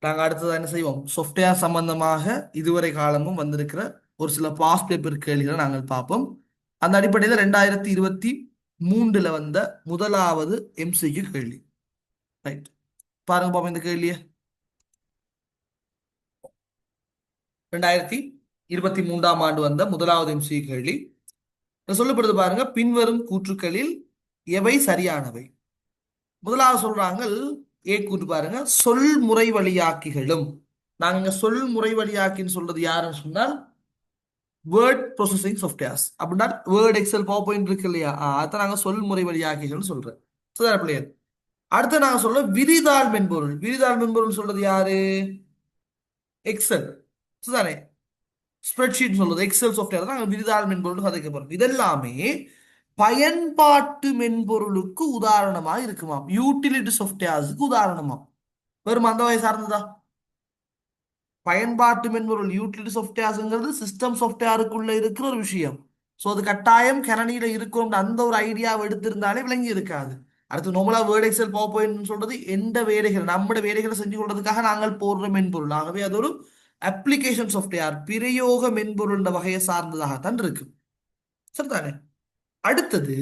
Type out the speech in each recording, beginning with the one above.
நாங்கள் அடுத்தது என்ன செய்வோம், சாஃப்ட்வேர் சம்பந்தமாக இதுவரை காலமும் வந்திருக்கிற ஒரு சில பாஸ்ட் பேப்பர் கேள்விகளை நாங்கள் பார்ப்போம். அந்த அடிப்படையில் 2023 வந்த முதலாவது எம்சிக்யூ கேள்வி. ரைட், பாருங்க பாப்போம் இந்த கேள்வியை. 2023 வந்த முதலாவது எம்சிக்யூ கேள்வி சொல்லப்படுது பாருங்க. பின்வரும் கூற்றுக்களில் எவை சரியானவை? முதலாவது சொல்றாங்க, ஏ கூட்டு பாருங்க, சொல்முறை வழியாக்கிகளும். நாங்க இங்க சொல்முறை வழியாக்கின்னு சொல்றது யாருன்னு சொன்னால் வேர்ட் ப்ராசஸிங் சாஃப்ட்வேர்ஸ். அப்படின்னா வேர்ட், எக்ஸல், பவர் பாயிண்ட் இருக்கு இல்லையா, அதான் நாங்க சொல்முறை வழியாக்கிகள்னு சொல்றேன். சரிதான பிள்ளையர்? அடுத்து நாங்க சொல்ற விரிதாள் மென்பொருள். விரிதாள் மென்பொருள் சொல்றது யாரு? எக்ஸல். சரிதானே? ஸ்ப்ரெட்ஷீட் சொல்றது எக்ஸல் சாஃப்ட்வேர் தான் நாங்கள் விரிதாள் மென்பொருள் கதைக்க போறோம். இதெல்லாமே பயன்பாட்டு மென்பொருளுக்கு உதாரணமா இருக்குமாம், யூட்டிலிட்டி சாஃப்ட்வேர்ஸுக்கு உதாரணமா. வெறும் அந்த வகை சார்ந்ததா? பயன்பாட்டு மென்பொருள் யூட்டிலிட்டி சாஃப்ட்வேர்ஸ்ங்கிறது சிஸ்டம் சாஃப்ட்வேருக்குள்ள இருக்கிற ஒரு விஷயம். ஸோ அது கட்டாயம் கணனியில இருக்கும் அந்த ஒரு ஐடியாவை எடுத்திருந்தாலே விளங்கி இருக்காது. அடுத்து நார்மலா வேர்ட், எக்ஸல், பவர் பாயிண்ட் சொல்றது எந்த வேலைகள் நம்முடைய வேலைகளை செஞ்சு கொள்றதுக்காக நாங்கள் போடுற மென்பொருள். ஆகவே அது ஒரு அப்ளிகேஷன் சாஃப்ட்வேர், பிரயோக மென்பொருள் வகையை சார்ந்ததாகத்தான் இருக்கு. சரிதானே? அடுத்தது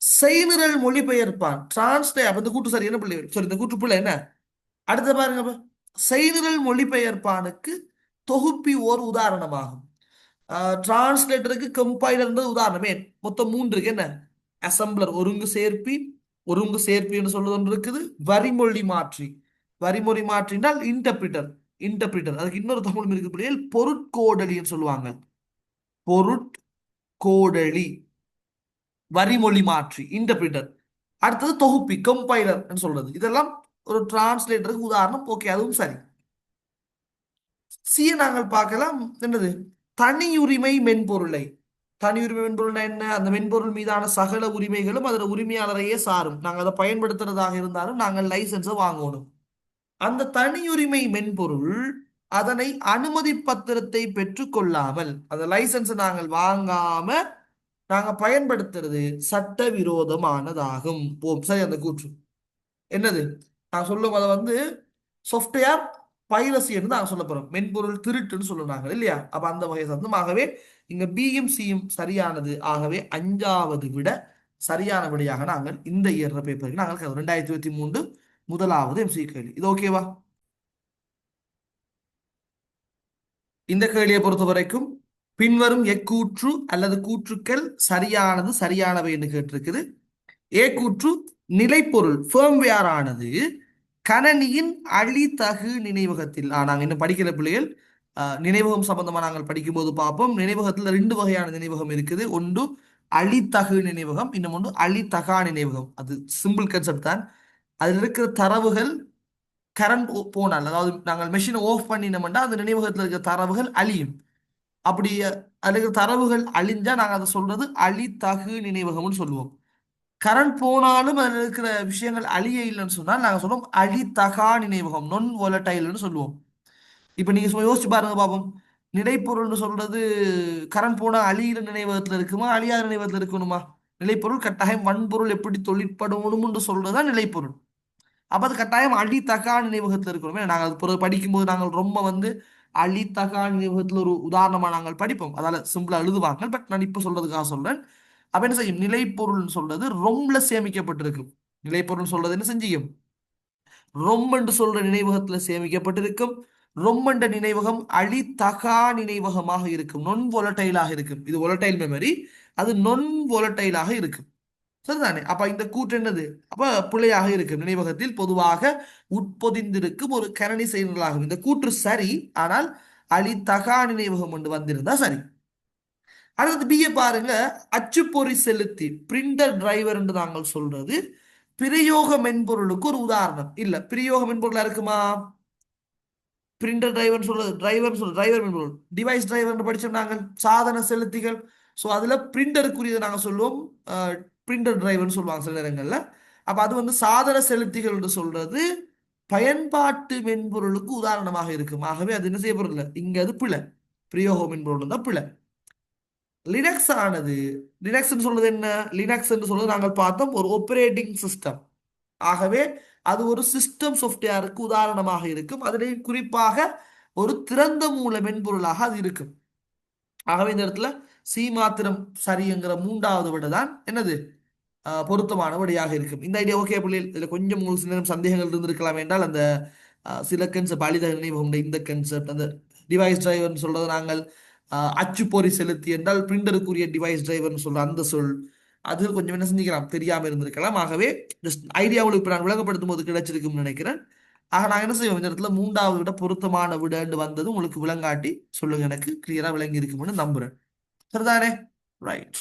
செய்நிரல் மொழிபெயர்ப்பான், டிரான்ஸ்லேட். அப்ப இந்த கூட்டு சரி என்ன பிள்ளை, சரி இந்த கூட்டு பிள்ளை என்ன? அடுத்த பாருங்க அப்ப. செய்நிரல் மொழிபெயர்ப்பானுக்கு தொகுப்பி ஓர் உதாரணமாகும். டிரான்ஸ்லேட்டருக்கு கம்பைலர்ன்றது உதாரணமே. மொத்தம் மூன்று இருக்கு. என்ன? அசம்பிளர் ஒருங்கு சேர்ப்பி, ஒருங்கு சேர்ப்பி என்று சொல்வது ஒன்று இருக்குது. வரிமொழி மாற்றி, வரிமொழி மாற்றினால் இன்டர்பிரிட்டர். இன்டர்பிரிட்டர் அதுக்கு இன்னொரு தமிழும் இருக்கு பிள்ளைகள், பொருட்கோடலின்னு சொல்லுவாங்க. பொருட்கோடலி, வரிமொழி மாற்றி, இன்டர்பிரிட்டர். அடுத்தது தொகுப்பி, கம்பைலர் சொல்றது. இதெல்லாம் ஒரு டிரான்ஸ்லேட்டருக்கு உதாரணம். ஓகே, அதுவும் சரி. சிய நாங்கள் பார்க்கலாம். என்னது? தனியுரிமை மென்பொருளை. தனியுரிமை மென்பொருள் என்ன? அந்த மென்பொருள் மீதான சகல உரிமைகளும் அதில் உரிமையாளரையே சாரும். நாங்கள் அதை பயன்படுத்துறதாக இருந்தாலும் நாங்கள் லைசன்ஸை வாங்கணும். அந்த தனியுரிமை மென்பொருள் அதனை அனுமதி பத்திரத்தை பெற்றுக்கொள்ளாமல், அந்த லைசன்ஸை நாங்கள் வாங்காம நாங்க பயன்படுத்துறது சட்டவிரோதமானதாகும். போம் சரி. அந்த கூற்று என்னது? நான் சொல்லும் அதை சாஃப்ட்வேர் பைரசி என்று நான் சொல்ல போறோம். மென்பொருள் திருட்டுன்னு சொல்லுறாங்க இல்லையா? அப்ப அந்த வகை ஆகவே இங்க பியும் சியும் சரியானது. ஆகவே அஞ்சாவது விட சரியான விடையாக நாங்கள் இந்த இயர் பேப்பருக்கு நாங்கள் 2023 முதலாவது எம்சி கேள்வி. இது ஓகேவா? இந்த கேள்வியை பொறுத்த வரைக்கும் பின்வரும் எக்கூற்று அல்லது கூற்றுக்கள் சரியானது சரியானவை என்று கேட்டிருக்குது. ஏ கூற்று, நிலைப்பொருள் ஃபேம்வேர் ஆனது கணனியின் அழித்தகு நினைவகத்தில். நாங்கள் இன்னும் படிக்கிற பிள்ளைகள் நினைவகம் சம்பந்தமா நாங்கள் படிக்கும்போது பார்ப்போம். நினைவகத்தில் ரெண்டு வகையான நினைவகம் இருக்குது. ஒன்று அழித்தகு நினைவகம், இன்னும் ஒன்று அழித்தகா நினைவகம். அது சிம்பிள் கன்செப்ட் தான். அதில் இருக்கிற தரவுகள் கரண்ட் போனால், அதாவது நாங்கள் மெஷினை ஆஃப் பண்ணினோம்னா அந்த நினைவகத்தில் இருக்கிற தரவுகள் அழியும். அப்படி அதில் இருக்கிற தரவுகள் அழிஞ்சா நாங்கள் அதை சொல்றது அழித்தகு நினைவகம்னு சொல்லுவோம். கரண்ட் போனாலும் அதில் இருக்கிற விஷயங்கள் அழிய இல்லைன்னு சொன்னால் நாங்கள் சொல்லுவோம் அழித்தகா நினைவகம், நான் volatile சொல்லுவோம். இப்போ நீங்க சும்மா யோசிச்சு பாருங்க பாப்போம். நிலைப்பொருள்னு சொல்றது கரண்ட் போனா அழியிற நினைவகத்தில் இருக்குமா, அழியாத நினைவகத்தில் இருக்கணுமா? நிலைப்பொருள் கட்டாயம் வன்பொருள் எப்படி தொழிற்படணும்னு சொல்றதுதான் நிலைப்பொருள். அப்ப அது கட்டாயம் அழித்தகா நினைவகத்தில் இருக்கணும். நாங்கள் அது பிறகு படிக்கும்போது நாங்கள் ரொம்ப அழித்தகா நினைவகத்தில் ஒரு உதாரணமா நாங்கள் படிப்போம். அதால சிம்பிளா எழுதுவாங்க. பட் நான் இப்ப சொல்றதுக்காக சொல்றேன். அப்ப என்ன செய்யும்? நிலைப்பொருள் சொல்றது ரொம்ல சேமிக்கப்பட்டிருக்கும். நிலைப்பொருள் சொல்றது என்ன செஞ்சியும்? ரொம் என்று சொல்ற நினைவகத்துல சேமிக்கப்பட்டிருக்கும். ரொம்பண்ட நினைவகம் அழித்தகா நினைவகமாக இருக்கும். நொன் volatile-ஆக இருக்கும். இது volatile மெமரி, அது நொன் volatile-ஆக இருக்கும். சரிதானே? அப்ப இந்த கூற்று என்னது? அப்ப பிழையாக இருக்கும். நினைவகத்தில் பொதுவாக உட்பொதிந்திருக்கும் ஒரு கரணி செயல்களாகும். இந்த கூற்று சரி. ஆனால் அழித்தகா நினைவகம் கொண்டு வந்திருந்தா சரி. அடுத்தது பிஏ பாருங்க. அச்சுப்பொறி செலுத்தி, பிரிண்டர் டிரைவர் என்று நாங்கள் சொல்றது பிரயோக மென்பொருளுக்கு ஒரு உதாரணம். இல்ல, பிரயோக மென்பொருளா இருக்குமா? பிரிண்டர் டிரைவர் சொல்றது டிரைவர் மென்பொருள். டிவைஸ் டிரைவர் படிச்சோம் நாங்கள், சாதன செலுத்திகள். ஸோ அதுல பிரிண்டருக்குரியதை நாங்கள் சொல்லுவோம் பிரிண்டர் டிரைவர்னு சொல்லுவாங்க சில நேரங்கள்ல. அப்ப அது சாதன செலுத்திகள் என்று சொல்றது பயன்பாட்டு மென்பொருளுக்கு உதாரணமாக இருக்கும். ஆகவே அது என்ன செய்யப்படுறது? இங்க அது பிழை. பிரயோக மென்பொருள் தான் பிழை. லினக்ஸ் ஆனது, லினக்ஸ் சொல்றது என்ன? லினக்ஸ் என்று சொல்றது நாங்கள் பார்த்தோம் ஒரு ஆப்பரேட்டிங் சிஸ்டம். ஆகவே அது ஒரு சிஸ்டம் சாஃப்ட்வேருக்கு உதாரணமாக இருக்கும். அதிலே குறிப்பாக ஒரு திறந்த மூல மென்பொருளாக அது இருக்கும். ஆகவே இந்த இடத்துல சி மாத்திரம் சரிங்கிற மூன்றாவது விட தான் என்னது பொருத்தமான விடையாக இருக்கும். இந்த ஐடியா ஓகே பிள்ளைகள். இதுல கொஞ்சம் ஒரு சில நேரம் சந்தேகங்கள் இருந்திருக்கலாம் என்றால் அந்த சில கன்செப்ட் அழித நினைவகம் இந்த கன்செப்ட் அந்த டிவைஸ் டிரைவர்னு சொல்றது நாங்கள் அச்சுப்பொறி செலுத்தி என்றால் பிரிண்டருக்குரிய டிவைஸ் டிரைவர்னு சொல்ற அந்த சொல் அது கொஞ்சம் என்ன செஞ்சுக்கலாம் தெரியாம இருந்திருக்கலாம். ஆகவே ஜஸ்ட் ஐடியாவில் இப்ப நான் விளங்கப்படுத்தும் போது கிடைச்சிருக்கும்னு நினைக்கிறேன். ஆக நாங்க என்ன செய்வோம் இந்த இடத்துல மூன்றாவது விட பொருத்தமான விடன்னு வந்தது உங்களுக்கு விளங்காட்டி சொல்லுங்க, எனக்கு கிளியரா விளங்கி இருக்கும்னு நம்புறேன். சரிதானே? ரைட்.